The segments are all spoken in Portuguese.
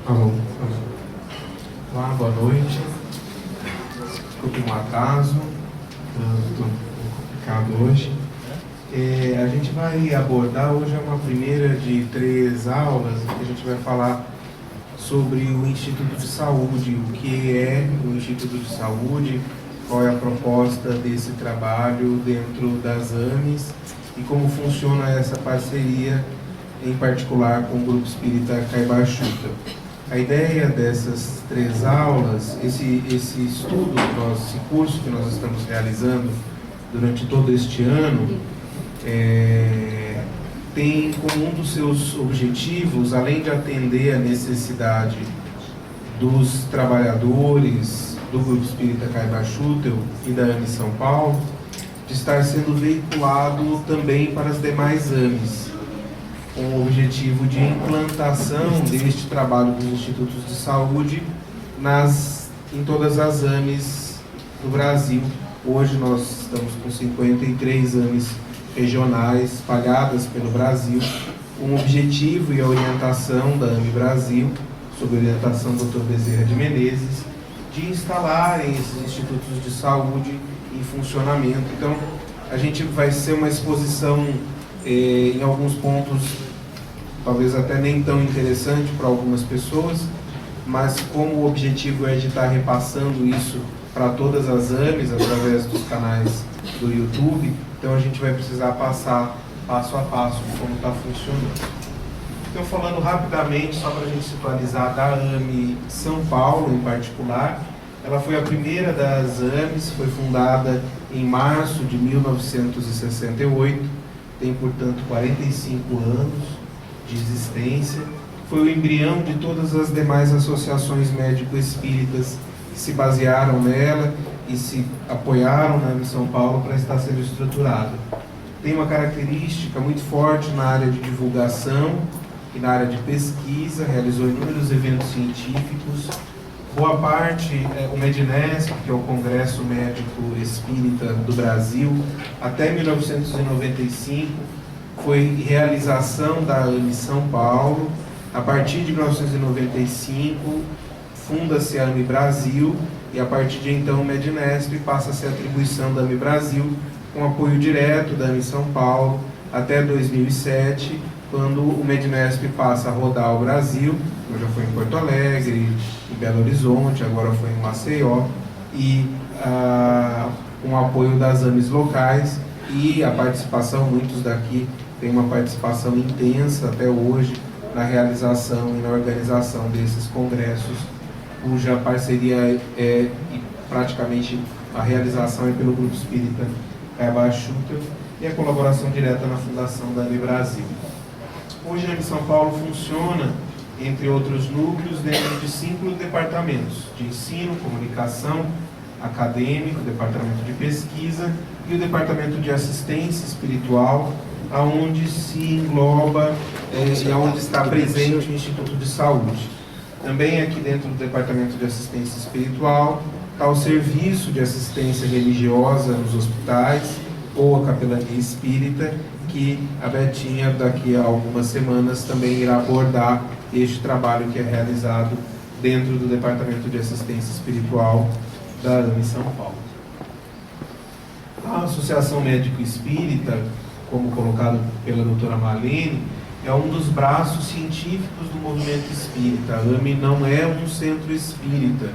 Alô. Olá, boa noite. Desculpe um atraso, estou complicado hoje. A gente vai abordar hoje uma primeira de 3 aulas, que a gente vai falar sobre o Instituto de Saúde, o que é o Instituto de Saúde, qual é a proposta desse trabalho dentro das AMES e como funciona essa parceria, em particular com o Grupo Espírita Caibachuta. A ideia dessas 3 aulas, esse estudo, esse curso que nós estamos realizando durante todo este ano, tem como um dos seus objetivos, além de atender a necessidade dos trabalhadores do Grupo Espírita Caibachuta e da AME São Paulo, de estar sendo veiculado também para as demais AMES, com o objetivo de implantação deste trabalho dos institutos de saúde em todas as AMES do Brasil. Hoje nós estamos com 53 AMES regionais espalhadas pelo Brasil, com o objetivo e a orientação da AME Brasil, sob orientação do Dr. Bezerra de Menezes, de instalarem esses institutos de saúde em funcionamento. Então, a gente vai ser uma exposição em alguns pontos, talvez até nem tão interessante para algumas pessoas, mas como o objetivo é de estar repassando isso para todas as AMES através dos canais do YouTube, então a gente vai precisar passar passo a passo como está funcionando. Então, falando rapidamente, só para a gente situalizar, da AME São Paulo em particular, ela foi a primeira das AMES, foi fundada em março de 1968, tem, portanto, 45 anos de existência. Foi o embrião de todas as demais associações médico-espíritas que se basearam nela e se apoiaram na AME São Paulo para estar sendo estruturada. Tem uma característica muito forte na área de divulgação e na área de pesquisa, realizou inúmeros eventos científicos. Boa parte, o MEDNESP, que é o Congresso Médico Espírita do Brasil, até 1995, foi realização da AME São Paulo. A partir de 1995, funda-se a AME Brasil, e a partir de então o MEDNESP passa a ser atribuição da AME Brasil, com apoio direto da AME São Paulo, até 2007, quando o MEDNESP passa a rodar o Brasil. Já foi em Porto Alegre, em Belo Horizonte, agora foi em Maceió, e com o apoio das AMES locais e a participação, muitos daqui têm uma participação intensa até hoje na realização e na organização desses congressos, cuja parceria praticamente a realização é pelo Grupo Espírita Caibachuta e a colaboração direta na fundação da AME Brasil. Hoje a AME São Paulo funciona, entre outros núcleos, dentro de 5 departamentos: de ensino, comunicação, acadêmico, departamento de pesquisa e o departamento de assistência espiritual, aonde se engloba e aonde está presente o Instituto de Saúde. Também aqui dentro do departamento de assistência espiritual está o serviço de assistência religiosa nos hospitais ou a capelania espírita, que a Betinha daqui a algumas semanas também irá abordar este trabalho que é realizado dentro do Departamento de Assistência Espiritual da AME São Paulo. A Associação Médico Espírita, como colocado pela doutora Marlene, é um dos braços científicos do movimento espírita. A AME não é um centro espírita,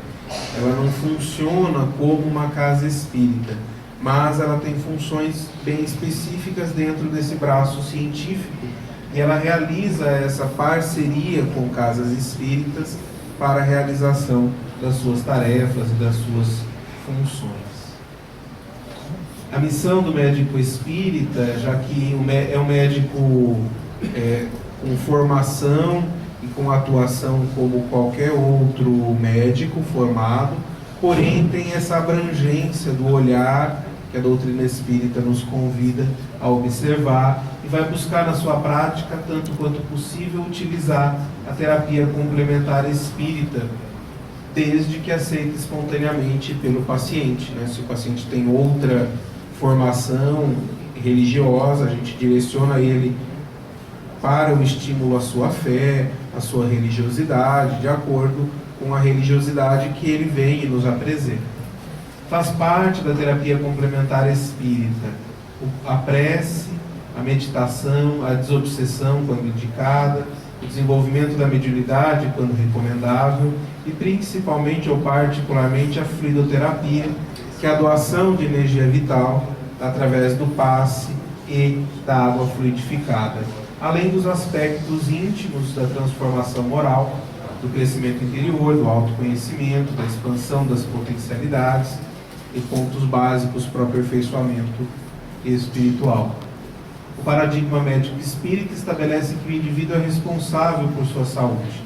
ela não funciona como uma casa espírita, mas ela tem funções bem específicas dentro desse braço científico, e ela realiza essa parceria com casas espíritas para a realização das suas tarefas e das suas funções. A missão do médico espírita, já que é um médico com formação e com atuação como qualquer outro médico formado, porém tem essa abrangência do olhar que a doutrina espírita nos convida a observar e vai buscar na sua prática, tanto quanto possível, utilizar a terapia complementar espírita, desde que aceita espontaneamente pelo paciente, né? Se o paciente tem outra formação religiosa, a gente direciona ele para o estímulo à sua fé, à sua religiosidade, de acordo com a religiosidade que ele vem e nos apresenta. Faz parte da terapia complementar espírita a prece, a meditação, a desobsessão quando indicada, o desenvolvimento da mediunidade quando recomendável e principalmente ou particularmente a fluidoterapia, que é a doação de energia vital através do passe e da água fluidificada, além dos aspectos íntimos da transformação moral, do crescimento interior, do autoconhecimento, da expansão das potencialidades e pontos básicos para o aperfeiçoamento espiritual. O paradigma médico espírita estabelece que o indivíduo é responsável por sua saúde,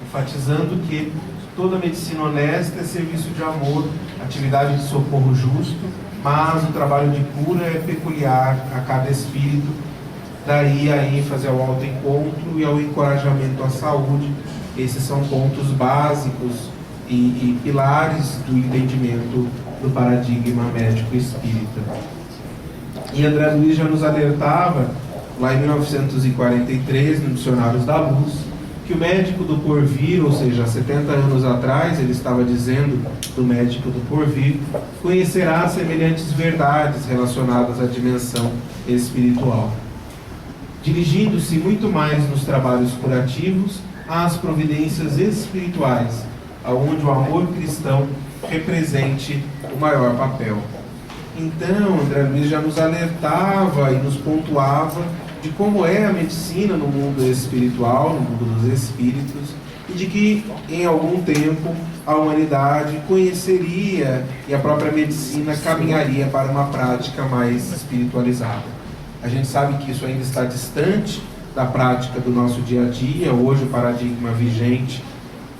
enfatizando que toda medicina honesta é serviço de amor, atividade de socorro justo, mas o trabalho de cura é peculiar a cada espírito, daí a ênfase ao autoencontro e ao encorajamento à saúde. Esses são pontos básicos e pilares do entendimento do paradigma médico espírita. E André Luiz já nos alertava, lá em 1943, no Dicionários da Luz, que o médico do porvir, ou seja, há 70 anos atrás, ele estava dizendo do médico do porvir, conhecerá semelhantes verdades relacionadas à dimensão espiritual, dirigindo-se muito mais nos trabalhos curativos às providências espirituais, aonde o amor cristão represente o maior papel. Então, André Luiz já nos alertava e nos pontuava de como é a medicina no mundo espiritual, no mundo dos espíritos, e de que, em algum tempo, a humanidade conheceria e a própria medicina caminharia para uma prática mais espiritualizada. A gente sabe que isso ainda está distante da prática do nosso dia a dia. Hoje, o paradigma vigente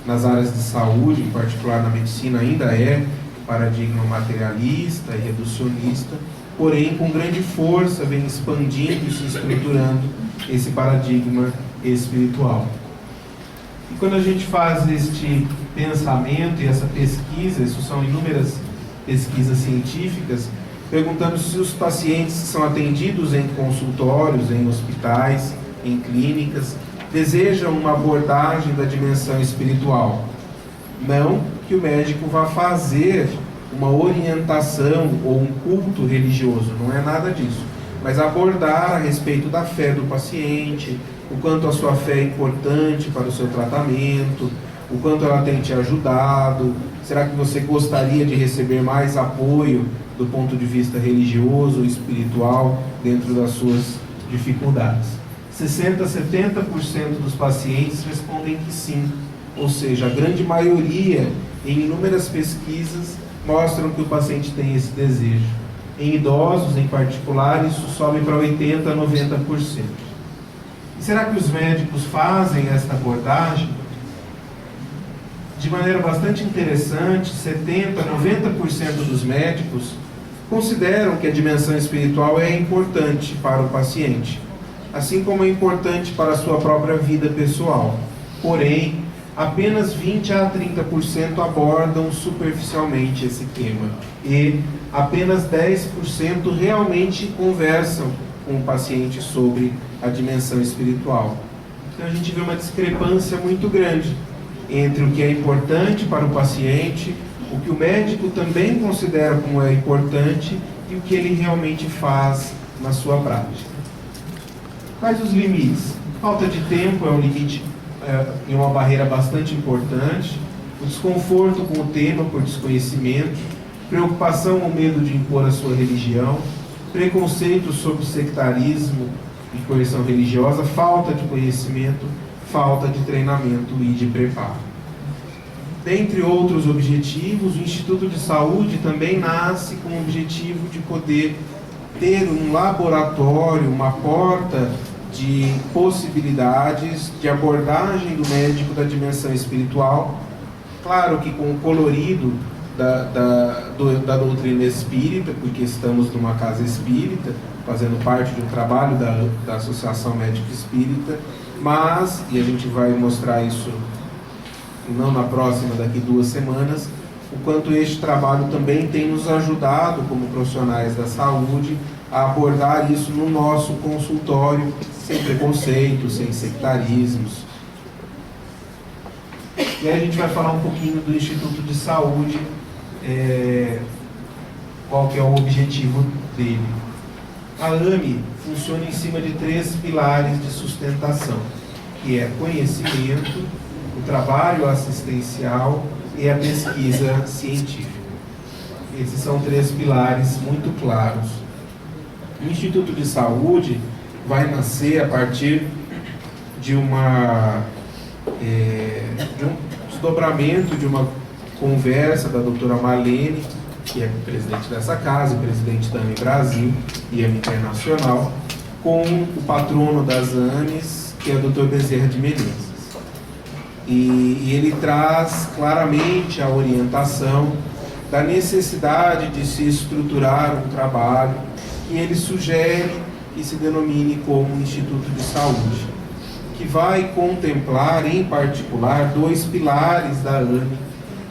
nas áreas de saúde, em particular na medicina, ainda é o paradigma materialista e reducionista, porém, com grande força, vem expandindo e se estruturando esse paradigma espiritual. E quando a gente faz este pensamento e essa pesquisa, isso são inúmeras pesquisas científicas, perguntando se os pacientes que são atendidos em consultórios, em hospitais, em clínicas, desejam uma abordagem da dimensão espiritual. Não que o médico vá fazer uma orientação ou um culto religioso, não é nada disso, mas abordar a respeito da fé do paciente, o quanto a sua fé é importante para o seu tratamento, o quanto ela tem te ajudado, será que você gostaria de receber mais apoio do ponto de vista religioso ou espiritual dentro das suas dificuldades. 60% a 70% dos pacientes respondem que sim, ou seja, a grande maioria, em inúmeras pesquisas, mostram que o paciente tem esse desejo. Em idosos, em particular, isso sobe para 80% a 90%. E será que os médicos fazem esta abordagem? De maneira bastante interessante, 70% a 90% dos médicos consideram que a dimensão espiritual é importante para o paciente, assim como é importante para a sua própria vida pessoal. Porém, apenas 20% a 30% abordam superficialmente esse tema e apenas 10% realmente conversam com o paciente sobre a dimensão espiritual. Então a gente vê uma discrepância muito grande entre o que é importante para o paciente, o que o médico também considera como é importante e o que ele realmente faz na sua prática. Quais os limites? Falta de tempo é um limite e uma barreira bastante importante, o desconforto com o tema por desconhecimento, preocupação ou medo de impor a sua religião, preconceito sobre sectarismo e coerção religiosa, falta de conhecimento, falta de treinamento e de preparo. Dentre outros objetivos, o Instituto de Saúde também nasce com o objetivo de poder ter um laboratório, uma porta de possibilidades de abordagem do médico da dimensão espiritual, claro que com o colorido da doutrina espírita, porque estamos numa casa espírita, fazendo parte de um trabalho da Associação Médica Espírita, mas, e a gente vai mostrar isso não na próxima, daqui 2 semanas, o quanto este trabalho também tem nos ajudado como profissionais da saúde a abordar isso no nosso consultório, sem preconceito, sem sectarismos. E aí a gente vai falar um pouquinho do Instituto de Saúde, qual que é o objetivo dele. A AME funciona em cima de 3 pilares de sustentação, que é conhecimento, o trabalho assistencial e a pesquisa científica. Esses são 3 pilares muito claros. O Instituto de Saúde vai nascer a partir de um desdobramento de uma conversa da doutora Marlene, que é presidente dessa casa, presidente da AME Brasil e AME Internacional, com o patrono das AMEs, que é o Dr. Bezerra de Menezes. E ele traz claramente a orientação da necessidade de se estruturar um trabalho que ele sugere que se denomine como Instituto de Saúde, que vai contemplar, em particular, 2 pilares da AME,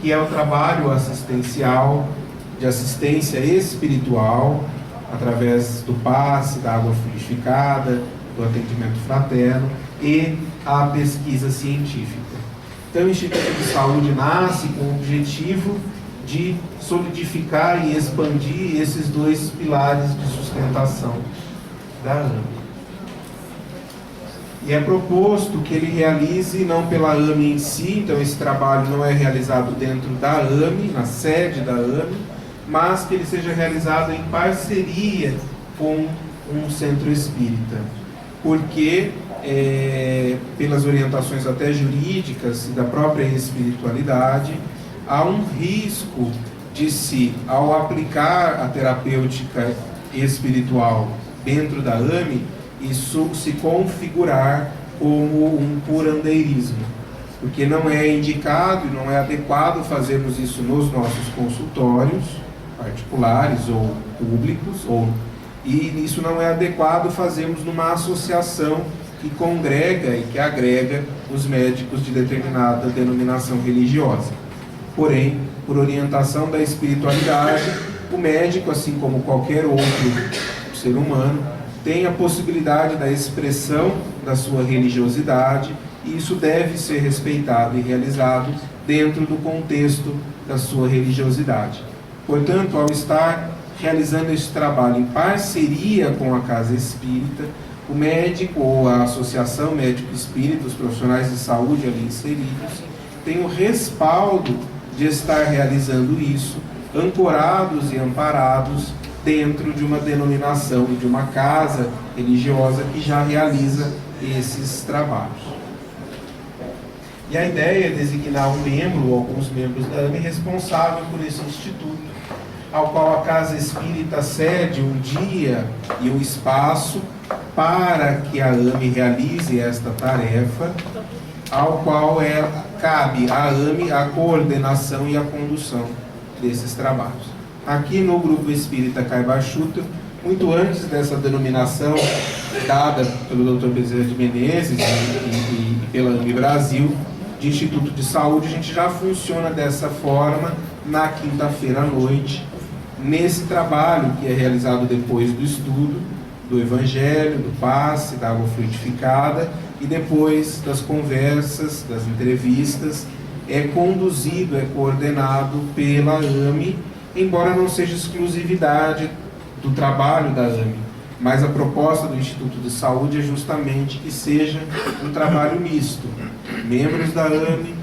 que é o trabalho assistencial, de assistência espiritual, através do passe, da água fluidificada, do atendimento fraterno, e a pesquisa científica. Então, o Instituto de Saúde nasce com o objetivo de solidificar e expandir esses 2 pilares de sustentação da AME. E é proposto que ele realize não pela AME em si, então esse trabalho não é realizado dentro da AME, na sede da AME, mas que ele seja realizado em parceria com um centro espírita, porque pelas orientações até jurídicas e da própria espiritualidade, há um risco de se, ao aplicar a terapêutica espiritual dentro da AME, isso se configurar como um curandeirismo, porque não é indicado e não é adequado fazermos isso nos nossos consultórios particulares ou públicos, e isso não é adequado fazermos numa associação que congrega e que agrega os médicos de determinada denominação religiosa. Porém, por orientação da espiritualidade, o médico, assim como qualquer outro ser humano, tem a possibilidade da expressão da sua religiosidade, e isso deve ser respeitado e realizado dentro do contexto da sua religiosidade. Portanto, ao estar realizando esse trabalho em parceria com a Casa Espírita, o médico ou a associação médico-espírita, os profissionais de saúde ali inseridos, tem o respaldo de estar realizando isso, ancorados e amparados dentro de uma denominação e de uma casa religiosa que já realiza esses trabalhos. E a ideia é designar um membro ou alguns membros da AME responsável por esse instituto, ao qual a Casa Espírita cede um dia e um espaço para que a AME realize esta tarefa, ao qual cabe à AME a coordenação e a condução desses trabalhos. Aqui no Grupo Espírita Caibachuta, muito antes dessa denominação dada pelo Dr. Bezerra de Menezes e pela AME Brasil, de Instituto de Saúde, a gente já funciona dessa forma na quinta-feira à noite, nesse trabalho que é realizado depois do estudo do Evangelho, do passe, da água fluidificada, e depois das conversas, das entrevistas, é conduzido, é coordenado pela AME, embora não seja exclusividade do trabalho da AME, mas a proposta do Instituto de Saúde é justamente que seja um trabalho misto. Membros da AME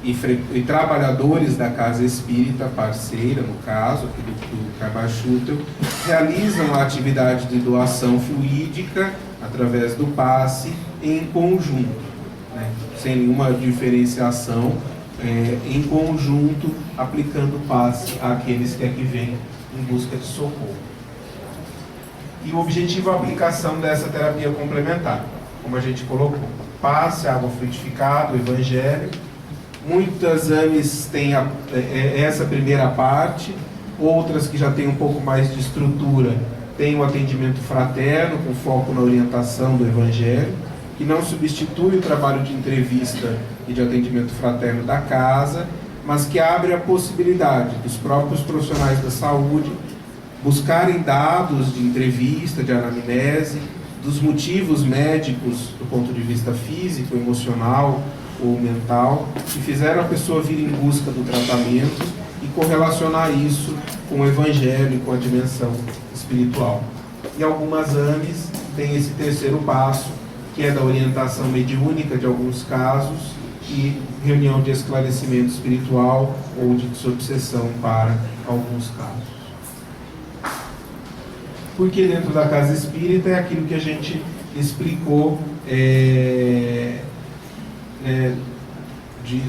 e trabalhadores da Casa Espírita, parceira, no caso, aqui do Caibachuta, realizam a atividade de doação fluídica através do passe em conjunto, né? Sem nenhuma diferenciação, em conjunto, aplicando o passe àqueles que aqui vêm em busca de socorro. E o objetivo é a aplicação dessa terapia complementar, como a gente colocou: passe, água fluidificada, o Evangelho. Muitas AMEs têm essa primeira parte, outras que já têm um pouco mais de estrutura têm o atendimento fraterno, com foco na orientação do Evangelho, que não substitui o trabalho de entrevista e de atendimento fraterno da casa, mas que abre a possibilidade dos próprios profissionais da saúde buscarem dados de entrevista, de anamnese, dos motivos médicos do ponto de vista físico, emocional ou mental, que fizeram a pessoa vir em busca do tratamento e correlacionar isso com o Evangelho e com a dimensão espiritual. E algumas AMEs têm esse terceiro passo, que é da orientação mediúnica de alguns casos e reunião de esclarecimento espiritual ou de desobsessão para alguns casos. Porque dentro da casa espírita é aquilo que a gente explicou,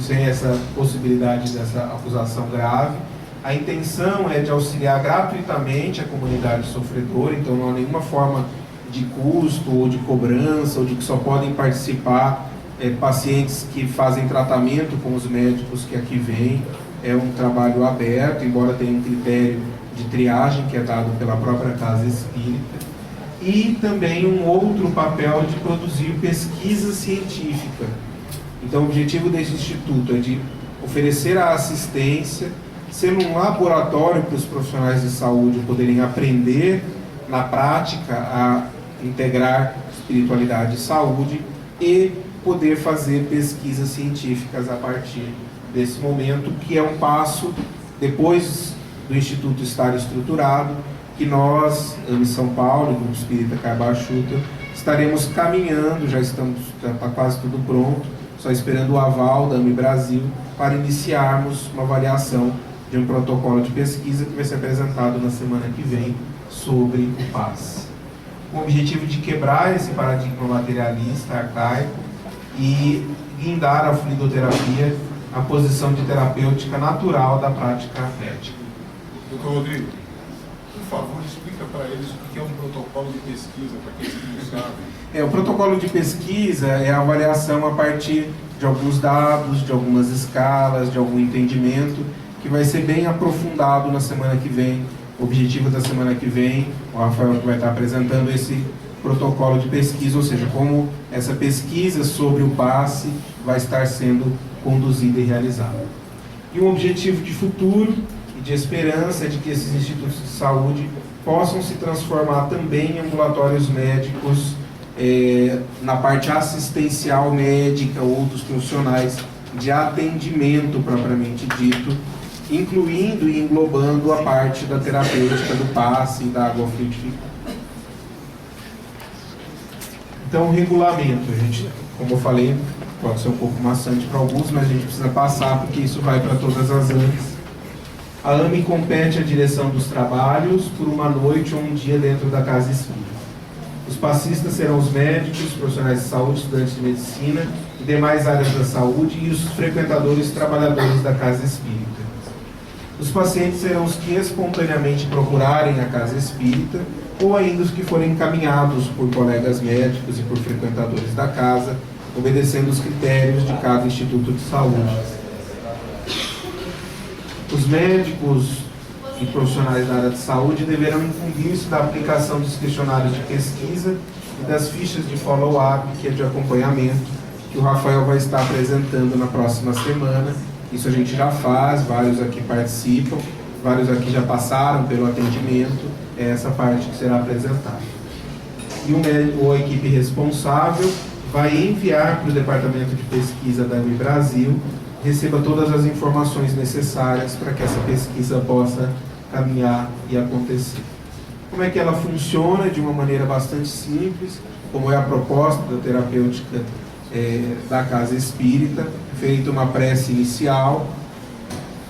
sem essa possibilidade dessa acusação grave. A intenção é de auxiliar gratuitamente a comunidade sofredora, então não há nenhuma forma de custo ou de cobrança, ou de que só podem participar pacientes que fazem tratamento com os médicos que aqui vêm. É um trabalho aberto, embora tenha um critério de triagem que é dado pela própria casa espírita. E também um outro papel de produzir pesquisa científica. Então o objetivo desse instituto é de oferecer a assistência, ser um laboratório para os profissionais de saúde poderem aprender na prática a integrar espiritualidade e saúde e poder fazer pesquisas científicas a partir desse momento, que é um passo depois do Instituto estar estruturado, que nós, AME São Paulo, Grupo Espírita Caibachuta, estaremos caminhando, já está quase tudo pronto, só esperando o aval da AME Brasil para iniciarmos uma avaliação de um protocolo de pesquisa que vai ser apresentado na semana que vem sobre o PAS. Com o objetivo de quebrar esse paradigma materialista, arcaico, e guindar a fluidoterapia a posição de terapêutica natural da prática médica. Doutor Rodrigo, por favor, explica para eles o que é um protocolo de pesquisa, para aqueles que não sabem. O protocolo de pesquisa é a avaliação a partir de alguns dados, de algumas escalas, de algum entendimento, que vai ser bem aprofundado na semana que vem. O objetivo da semana que vem, o Rafael que vai estar apresentando esse protocolo de pesquisa, ou seja, como essa pesquisa sobre o passe vai estar sendo conduzida e realizada. E um objetivo de futuro e de esperança é de que esses institutos de saúde possam se transformar também em ambulatórios médicos na parte assistencial médica ou dos profissionais de atendimento propriamente dito, incluindo e englobando a parte da terapêutica do passe e da água fluidificada. Então, o regulamento, a gente, como eu falei, pode ser um pouco maçante para alguns, mas a gente precisa passar porque isso vai para todas as AMEs. A AME compete a direção dos trabalhos por uma noite ou um dia dentro da casa espírita. Os passistas serão os médicos, profissionais de saúde, estudantes de medicina e demais áreas da saúde e os frequentadores e trabalhadores da casa espírita. Os pacientes serão os que espontaneamente procurarem a casa espírita ou ainda os que forem encaminhados por colegas médicos e por frequentadores da casa, obedecendo os critérios de cada instituto de saúde. Os médicos e profissionais da área de saúde deverão incumbir-se da aplicação dos questionários de pesquisa e das fichas de follow-up, que é de acompanhamento, que o Rafael vai estar apresentando na próxima semana. Isso a gente já faz, vários aqui participam, vários aqui já passaram pelo atendimento, é essa parte que será apresentada. E o médico ou a equipe responsável vai enviar para o Departamento de Pesquisa da AME Brasil, receba todas as informações necessárias para que essa pesquisa possa caminhar e acontecer. Como é que ela funciona? De uma maneira bastante simples, como é a proposta da terapêutica da casa espírita, feita uma prece inicial,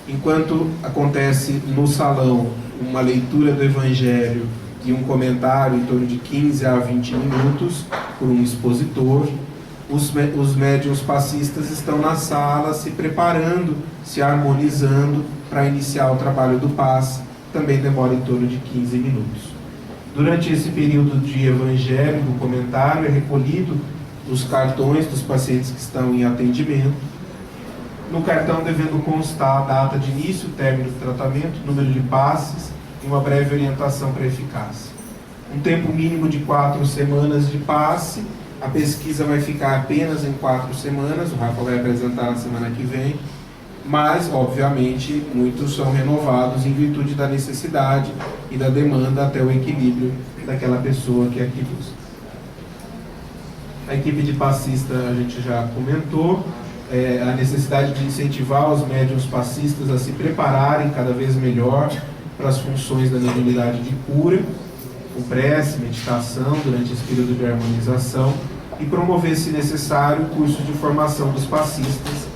enquanto acontece no salão uma leitura do Evangelho e um comentário em torno de 15 a 20 minutos por um expositor. Os médiuns passistas estão na sala se preparando, se harmonizando para iniciar o trabalho do passe, também demora em torno de 15 minutos. Durante esse período de evangelho, do comentário, é recolhido os cartões dos pacientes que estão em atendimento. No cartão devendo constar a data de início, término do tratamento, número de passes e uma breve orientação para eficácia. Um tempo mínimo de 4 semanas de passe. A pesquisa vai ficar apenas em 4 semanas, o Rafa vai apresentar na semana que vem, mas, obviamente, muitos são renovados em virtude da necessidade e da demanda até o equilíbrio daquela pessoa que aqui busca. A equipe de passista a gente já comentou, a necessidade de incentivar os médiuns passistas a se prepararem cada vez melhor para as funções da mediunidade de cura, com prece, meditação durante esse período de harmonização, e promover, se necessário, cursos de formação dos passistas,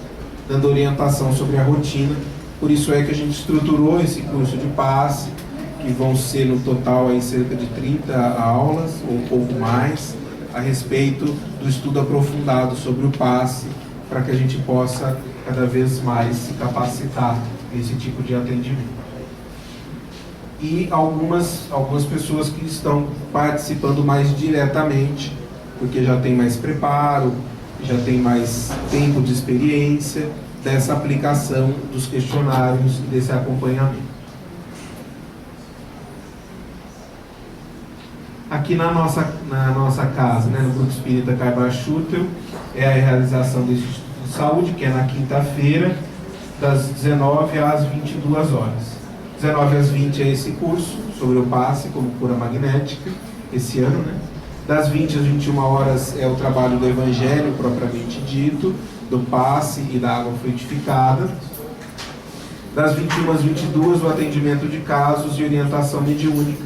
dando orientação sobre a rotina. Por isso é que a gente estruturou esse curso de passe, que vão ser no total aí cerca de 30 aulas, ou um pouco mais, a respeito do estudo aprofundado sobre o passe, para que a gente possa cada vez mais se capacitar nesse tipo de atendimento. E algumas pessoas que estão participando mais diretamente, porque já tem mais preparo, já tem mais tempo de experiência dessa aplicação dos questionários e desse acompanhamento. Aqui na nossa casa, no Grupo Espírita Caiba-Schutel, é a realização do Instituto de Saúde, que é na quinta-feira, das 19 às 22 horas. 19 às 20 é esse curso sobre o passe como cura magnética, esse ano, Das 20 às 21 horas é o trabalho do Evangelho propriamente dito, do passe e da água fluidificada. Das 21 às 22, o atendimento de casos e orientação mediúnica.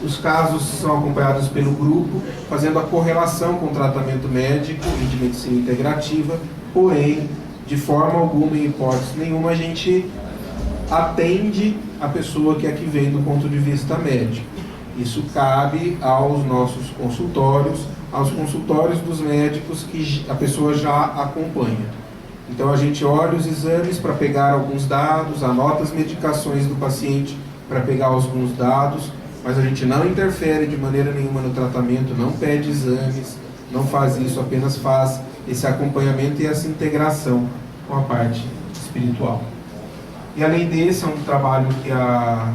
Os casos são acompanhados pelo grupo, fazendo a correlação com o tratamento médico e de medicina integrativa, porém, de forma alguma, em hipótese nenhuma, a gente atende a pessoa que aqui vem do ponto de vista médico. Isso cabe aos nossos consultórios, aos consultórios dos médicos que a pessoa já acompanha. Então a gente olha os exames para pegar alguns dados, anota as medicações do paciente para pegar alguns dados, mas a gente não interfere de maneira nenhuma no tratamento, não pede exames, não faz isso, apenas faz esse acompanhamento e essa integração com a parte espiritual. E além desse, é um trabalho que a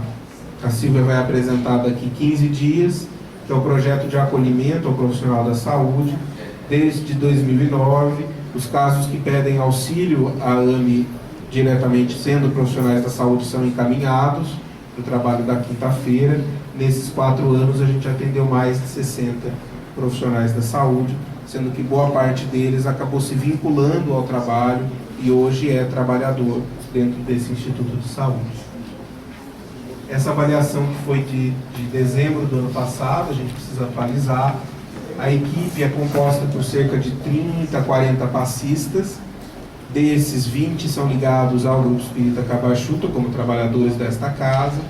Silvia vai apresentar daqui 15 dias, que é o projeto de acolhimento ao profissional da saúde, desde 2009. Os casos que pedem auxílio à AME diretamente sendo profissionais da saúde são encaminhados para o trabalho da quinta-feira. Nesses 4 anos a gente atendeu mais de 60 profissionais da saúde, sendo que boa parte deles acabou se vinculando ao trabalho e hoje é trabalhador dentro desse Instituto de Saúde. Essa avaliação que foi de dezembro do ano passado, a gente precisa atualizar. A equipe é composta por cerca de 30, 40 passistas. Desses, 20 são ligados ao Grupo Espírita Caiba-Schutel, como trabalhadores desta casa,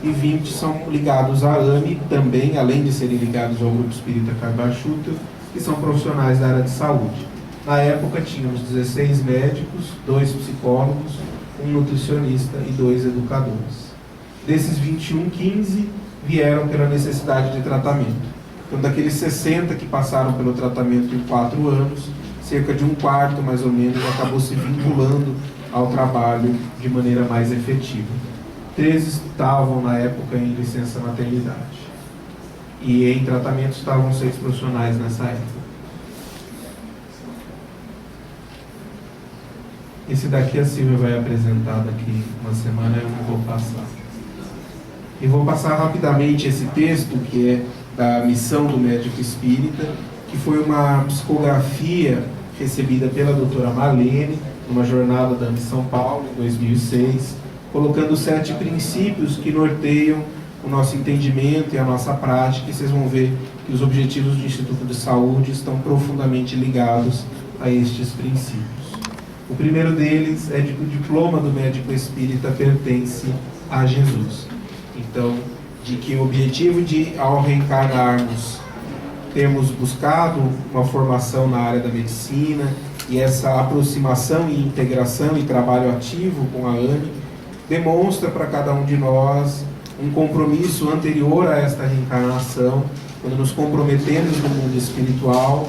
e 20 são ligados à AME, também, além de serem ligados ao Grupo Espírita Caiba-Schutel, que são profissionais da área de saúde. Na época, tínhamos 16 médicos, 2 psicólogos, 1 nutricionista e 2 educadores. Desses 21, 15 vieram pela necessidade de tratamento. Então, daqueles 60 que passaram pelo tratamento em 4 anos, cerca de 1/4, mais ou menos, acabou se vinculando ao trabalho de maneira mais efetiva. 13 estavam, na época, em licença maternidade. E em tratamento estavam 6 profissionais nessa época. Esse daqui a Silvia vai apresentar daqui uma semana, eu não vou passar. E vou passar rapidamente esse texto, que é da Missão do Médico Espírita, que foi uma psicografia recebida pela doutora Marlene, numa jornada da Missão Paulo, em 2006, colocando 7 princípios que norteiam o nosso entendimento e a nossa prática, e vocês vão ver que os objetivos do Instituto de Saúde estão profundamente ligados a estes princípios. O primeiro deles é de que o diploma do médico espírita pertence a Jesus. Então, de que o objetivo de, ao reencarnarmos, termos buscado uma formação na área da medicina e essa aproximação e integração e trabalho ativo com a AME, demonstra para cada um de nós um compromisso anterior a esta reencarnação, quando nos comprometemos no mundo espiritual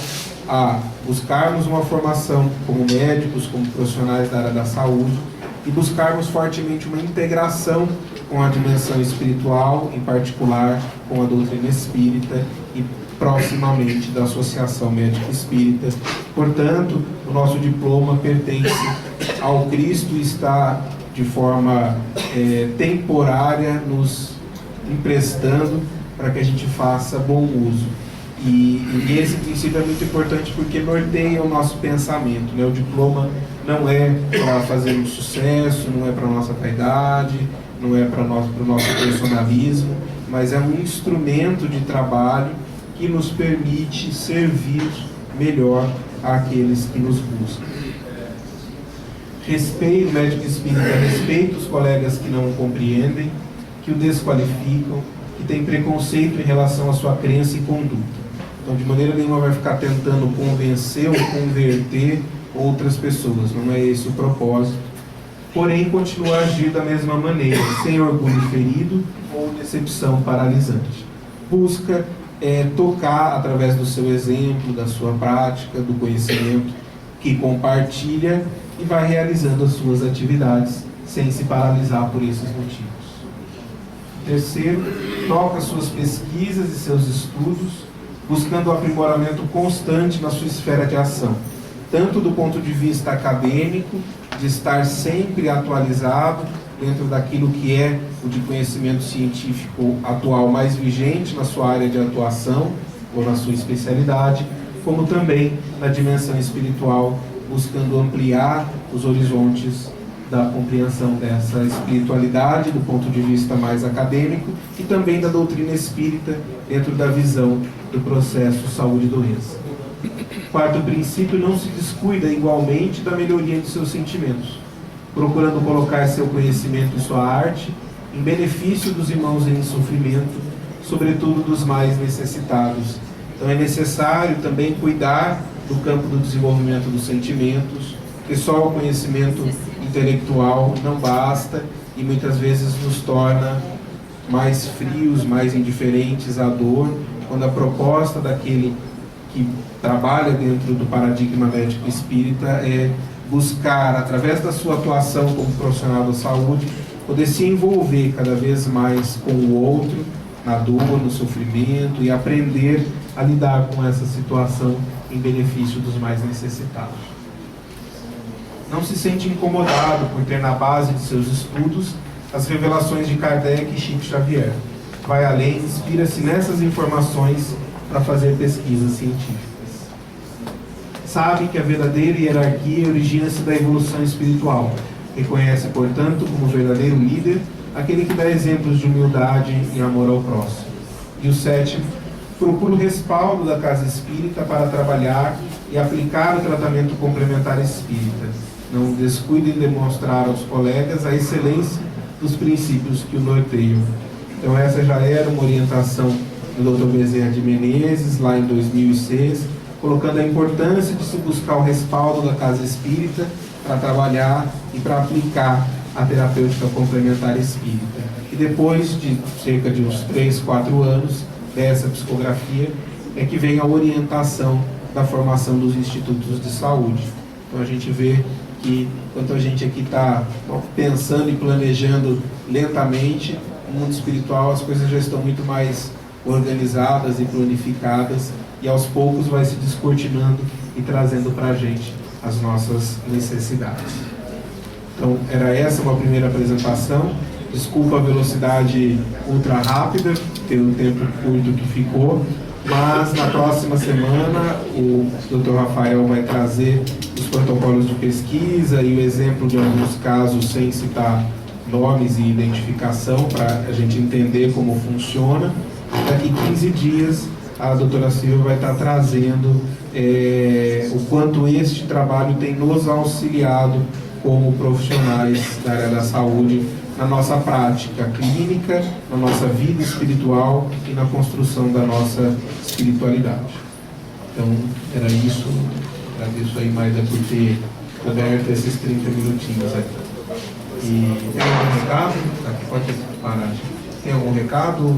a buscarmos uma formação como médicos, como profissionais da área da saúde, e buscarmos fortemente uma integração com a dimensão espiritual, em particular com a doutrina espírita e proximamente da Associação Médica Espírita. Portanto, o nosso diploma pertence ao Cristo e está de forma temporária nos emprestando para que a gente faça bom uso. E esse princípio é muito importante porque norteia o nosso pensamento, né? O diploma não é para fazer um sucesso, não é para a nossa vaidade, não é para o nosso personalismo, mas é um instrumento de trabalho que nos permite servir melhor àqueles que nos buscam. Respeito, o médico espírita respeita os colegas que não o compreendem, que o desqualificam, que têm preconceito em relação à sua crença e conduta. Então, de maneira nenhuma vai ficar tentando convencer ou converter outras pessoas, não é esse o propósito. Porém, continua a agir da mesma maneira, sem orgulho ferido ou decepção paralisante. Busca tocar através do seu exemplo, da sua prática, do conhecimento que compartilha e vai realizando as suas atividades sem se paralisar por esses motivos. Terceiro, toca suas pesquisas e seus estudos, buscando o aprimoramento constante na sua esfera de ação, tanto do ponto de vista acadêmico, de estar sempre atualizado dentro daquilo que é o de conhecimento científico atual mais vigente na sua área de atuação ou na sua especialidade, como também na dimensão espiritual, buscando ampliar os horizontes da compreensão dessa espiritualidade do ponto de vista mais acadêmico e também da doutrina espírita dentro da visão do processo saúde e doença. Quarto princípio, não se descuida igualmente da melhoria de seus sentimentos, procurando colocar seu conhecimento e sua arte em benefício dos irmãos em sofrimento, sobretudo dos mais necessitados. Então é necessário também cuidar do campo do desenvolvimento dos sentimentos, porque só o conhecimento intelectual não basta e muitas vezes nos torna mais frios, mais indiferentes à dor, quando a proposta daquele que trabalha dentro do paradigma médico espírita é buscar, através da sua atuação como profissional da saúde, poder se envolver cada vez mais com o outro, na dor, no sofrimento, e aprender a lidar com essa situação em benefício dos mais necessitados. Não se sente incomodado por ter na base de seus estudos as revelações de Kardec e Chico Xavier. Vai além, inspira-se nessas informações para fazer pesquisas científicas. Sabe que a verdadeira hierarquia origina-se da evolução espiritual. Reconhece, portanto, como verdadeiro líder aquele que dá exemplos de humildade e amor ao próximo. E o sétimo, procura o respaldo da casa espírita para trabalhar e aplicar o tratamento complementar espírita. Não descuide em demonstrar aos colegas a excelência dos princípios que o norteiam. Então essa já era uma orientação do Dr. Bezerra de Menezes, lá em 2006, colocando a importância de se buscar o respaldo da casa espírita para trabalhar e para aplicar a terapêutica complementar espírita. E depois de cerca de uns 3, 4 anos dessa psicografia, é que vem a orientação da formação dos institutos de saúde. Então a gente vê que, enquanto a gente aqui está pensando e planejando lentamente, no mundo espiritual as coisas já estão muito mais organizadas e planificadas, e aos poucos vai se descortinando e trazendo para a gente as nossas necessidades. Então, era essa uma primeira apresentação. Desculpa a velocidade ultra rápida, pelo tempo curto que ficou, mas na próxima semana o Dr. Rafael vai trazer os protocolos de pesquisa e o exemplo de alguns casos sem citar nomes e identificação, para a gente entender como funciona. Daqui 15 dias a doutora Silvia vai estar trazendo o quanto este trabalho tem nos auxiliado como profissionais da área da saúde na nossa prática clínica, na nossa vida espiritual e na construção da nossa espiritualidade. Então, era isso. Agradeço aí, Maida, por ter aberto esses 30 minutinhos aqui. E tem algum recado? Aqui pode parar. Tem algum recado?